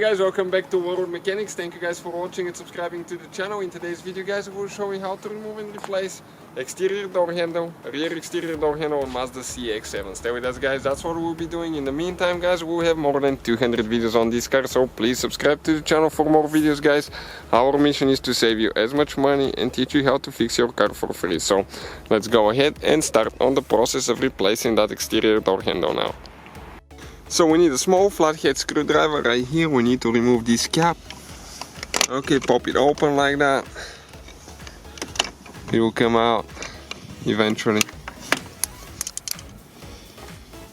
Hey guys, welcome back to World Mechanics. Thank you guys for watching and subscribing to the channel. In today's video guys, I will show you how to remove and replace exterior door handle, rear exterior door handle on Mazda CX7. Stay with us guys, that's what we'll be doing. In the meantime guys, we'll have more than 200 videos on this car, so please subscribe to the channel for more videos guys. Our mission is to save you as much money and teach you how to fix your car for free. So let's go ahead and start on the process of replacing that exterior door handle now. So we need a small flathead screwdriver right here. We need to remove this cap. Okay, pop it open like that. It will come out eventually.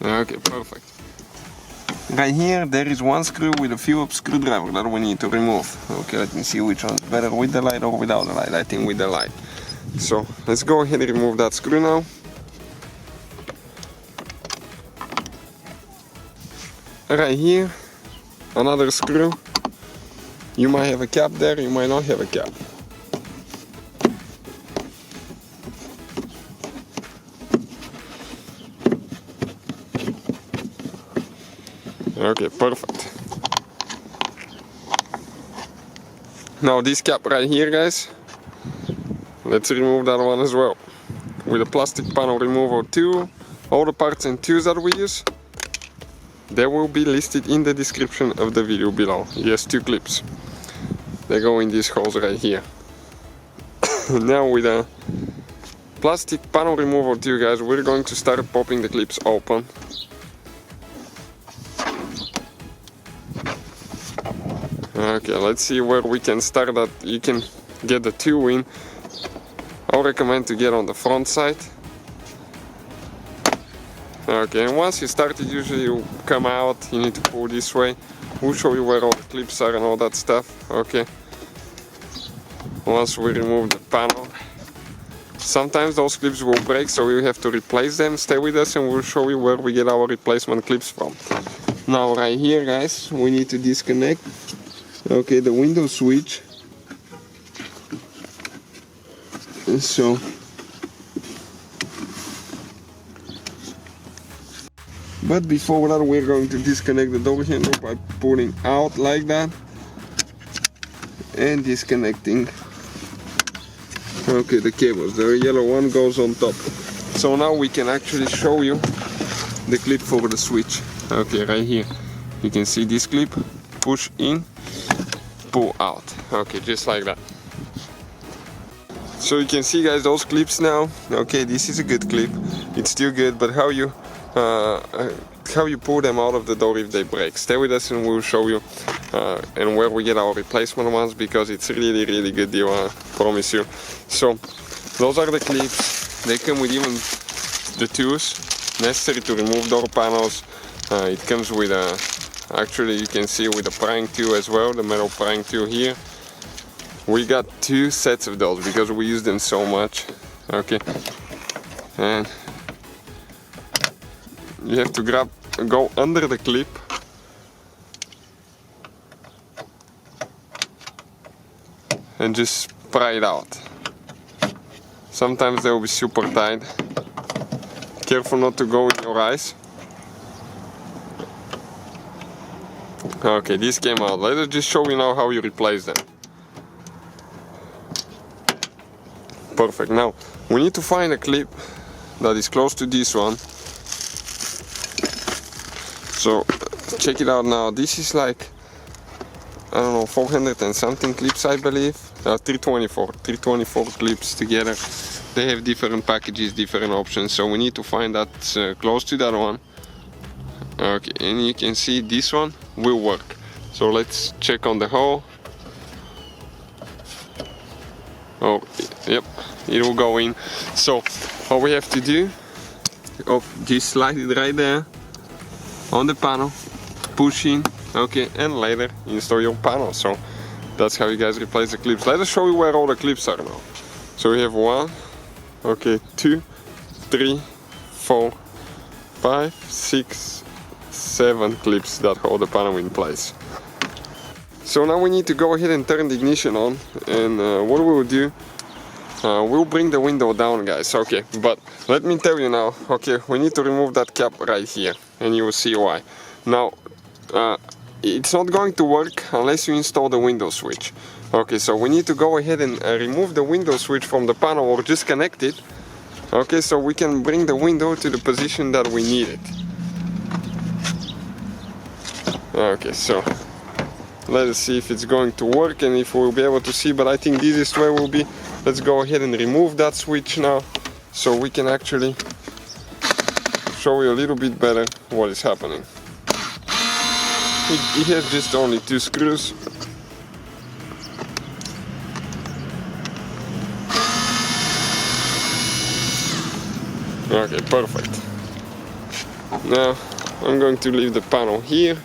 Okay, perfect. Right here there is one screw with a Phillips screwdriver that we need to remove. Okay, let me see which one's better, with the light or without the light. I think with the light. So let's go ahead and remove that screw now. Right here, another screw. You might have a cap there, you might not have a cap. Okay, perfect. Now this cap right here guys, let's remove that one as well. With a plastic panel removal tool, all the parts and tools that we use, they will be listed in the description of the video below. Yes, 2 clips. They go in these holes right here. Now with a plastic panel removal tool guys, we're going to start popping the clips open. Okay, let's see where we can start that. You can get the tool in. I'll recommend to get on the front side. Okay, and once you start it, usually you come out, you need to pull this way. We'll show you where all the clips are and all that stuff. Okay. Once we remove the panel, sometimes those clips will break, so we have to replace them. Stay with us and we'll show you where we get our replacement clips from. Now right here guys, we need to disconnect, okay, the window switch. So but before that, we're going to disconnect the door handle by pulling out like that and disconnecting. Okay, the cables, the yellow one goes on top. So now we can actually show you the clip for the switch. Okay, right here you can see this clip, push in, pull out. Okay, just like that. So you can see guys those clips now. Okay, this is a good clip, it's still good, but how you pull them out of the door if they break. Stay with us and we'll show you and where we get our replacement ones, because it's really good deal, I promise you. So those are the clips. They come with even the tools necessary to remove door panels. It comes with actually you can see with a prying tool as well, the metal prying tool here. We got 2 sets of those because we use them so much. Okay, and you have to go under the clip and just pry it out. Sometimes they will be super tight. Careful not to go in your eyes. Okay, this came out. Let us just show you now how you replace them. Perfect. Now we need to find a clip that is close to this one. So check it out now. This is like, I don't know, 400 and something clips I believe. 324 clips together. They have different packages, different options, so we need to find that close to that one. Okay, and you can see this one will work. So let's check on the hole. Oh, yep, it will go in. So all we have to do, just slide it right there on the panel, push in, okay, and later install your panel. So that's how you guys replace the clips. Let us show you where all the clips are now. So we have 1, okay, 2, 3, 4, 5, 6, 7 clips that hold the panel in place. So now we need to go ahead and turn the ignition on, and what we will do, we'll bring the window down guys. Okay, but let me tell you now, okay, we need to remove that cap right here and you will see why. Now it's not going to work unless you install the window switch. Okay, so we need to go ahead and remove the window switch from the panel or disconnect it. Okay, so we can bring the window to the position that we need it. Okay, so let us see if it's going to work and if we'll be able to see, but I think the easiest way will be, let's go ahead and remove that switch now so we can actually show you a little bit better what is happening. It has just only 2 screws. Okay, perfect. Now I'm going to leave the panel here.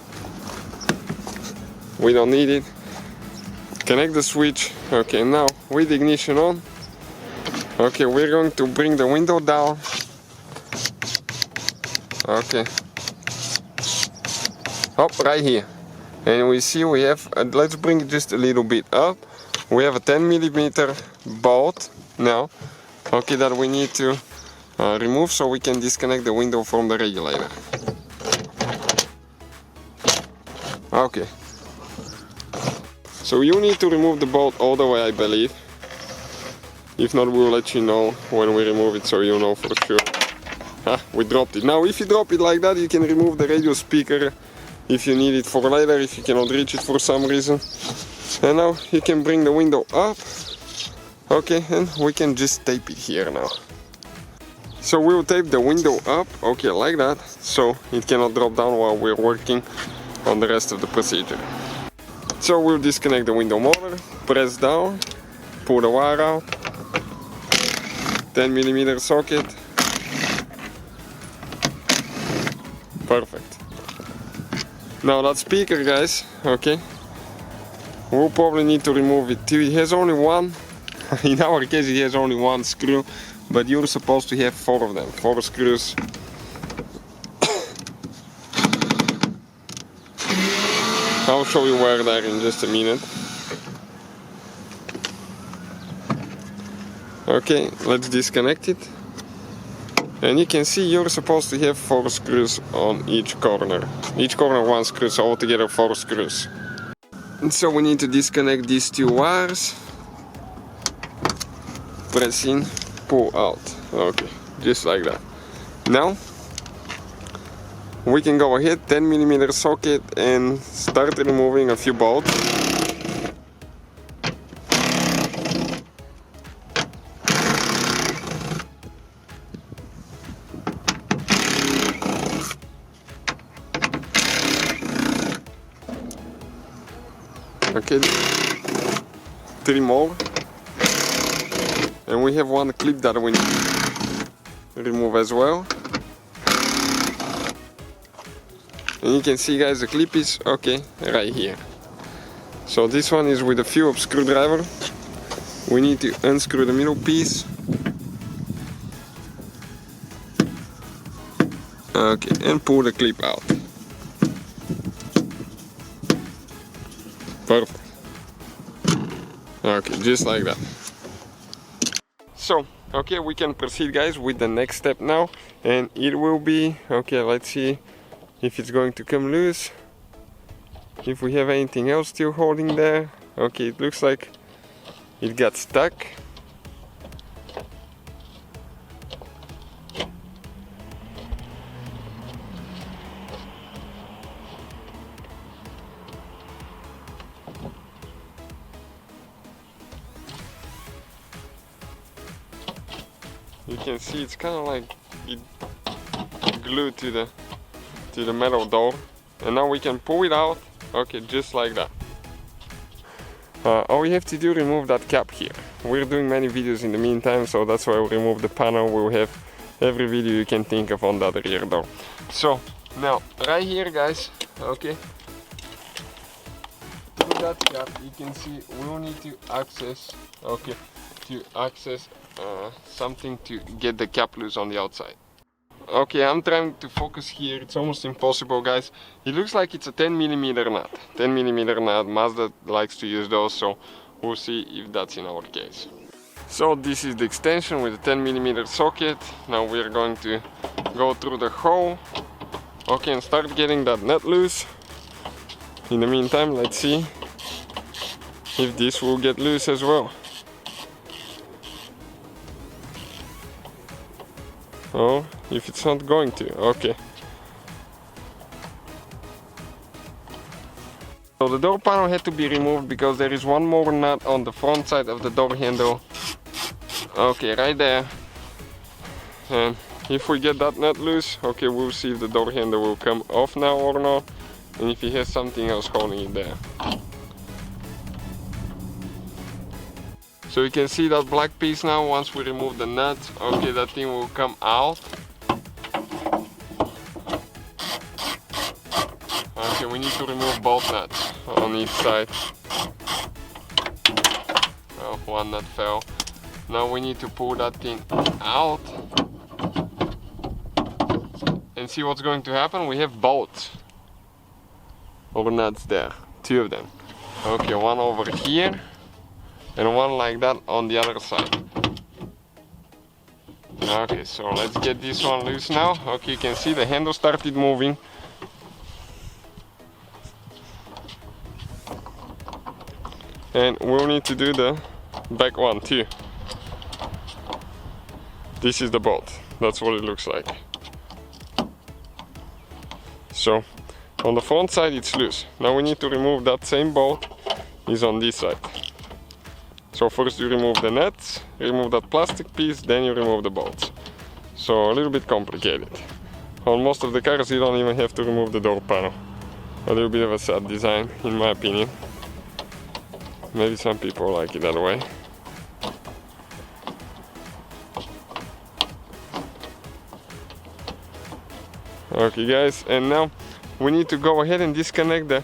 We don't need it. Connect the switch. Okay, now with the ignition on. Okay, we're going to bring the window down. Okay. Up right here. And we see we have, let's bring it just a little bit up. We have a 10mm bolt now. Okay, that we need to remove so we can disconnect the window from the regulator. Okay. So you need to remove the bolt all the way, I believe. If not, we'll let you know when we remove it so you know for sure. We dropped it. Now if you drop it like that, you can remove the radio speaker if you need it for later, if you cannot reach it for some reason. And now you can bring the window up. Okay, and we can just tape it here now. So we'll tape the window up, okay, like that, so it cannot drop down while we're working on the rest of the procedure. So we'll disconnect the window motor, press down, pull the wire out, 10mm socket. Perfect. Now that speaker, guys, okay, we'll probably need to remove it too. It has only one, in our case it has only one screw, but you're supposed to have 4 of them, 4 screws. I'll show you where they are in just a minute. Okay, let's disconnect it. And you can see you're supposed to have 4 screws on each corner. Each corner 1 screw, so altogether 4 screws. And so we need to disconnect these 2 wires. Press in, pull out. Okay, just like that. Now we can go ahead, 10mm socket, and start removing a few bolts. Okay, 3 more. And we have one clip that we need to remove as well. And you can see, guys, the clip is okay right here. So this one is with a Phillips screwdriver. We need to unscrew the middle piece. Okay, and pull the clip out. Perfect. Okay, just like that. So, okay, we can proceed, guys, with the next step now. And it will be, okay, let's see if it's going to come loose. If we have anything else still holding there. Okay, it looks like it got stuck. You can see it's kind of like it glued to the metal door, and now we can pull it out. Okay, just like that. All we have to do, remove that cap here. We're doing many videos in the meantime, so that's why we remove the panel. We'll have every video you can think of on that rear door. So now right here, guys, okay, through that cap you can see we'll need to access, okay, something to get the cap loose on the outside. Okay, I'm trying to focus here. It's almost impossible, guys. It looks like it's a 10mm nut. 10mm nut, Mazda likes to use those, so we'll see if that's in our case. So this is the extension with a 10mm socket. Now we're going to go through the hole, okay, and start getting that nut loose. in the meantime, let's see if this will get loose as well. Oh, if it's not going to, okay. So the door panel had to be removed because there is one more nut on the front side of the door handle. Okay, right there. And if we get that nut loose, okay, we'll see if the door handle will come off now or not, and if he has something else holding it there. So you can see that black piece now. Once we remove the nut, okay, that thing will come out. Okay, we need to remove both nuts on each side. Oh, one nut fell. Now we need to pull that thing out and see what's going to happen. We have bolts or nuts there, 2 of them. Okay, one over here and one like that on the other side. Okay, so let's get this one loose now. Okay, you can see the handle started moving. And we'll need to do the back one too. This is the bolt. That's what it looks like. So on the front side it's loose. Now we need to remove that same bolt. Is on this side. So first you remove the nuts, remove that plastic piece, then you remove the bolts. So a little bit complicated. On most of the cars you don't even have to remove the door panel. A little bit of a sad design in my opinion. Maybe some people like it that way. Okay guys, and now we need to go ahead and disconnect the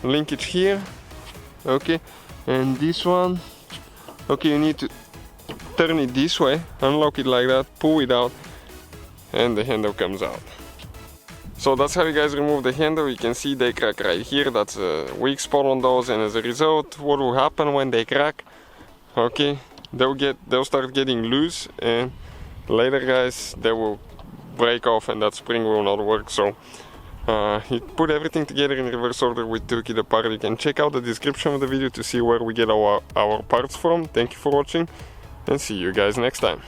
linkage here. Okay, and this one, okay, you need to turn it this way, unlock it like that, pull it out, and the handle comes out. So that's how you guys remove the handle. You can see they crack right here. That's a weak spot on those, and as a result, what will happen when they crack? Okay, they'll start getting loose, and later, guys, they will break off, and that spring will not work. So he put everything together in reverse order. We took it apart. You can check out the description of the video to see where we get our parts from. Thank you for watching, and see you guys next time.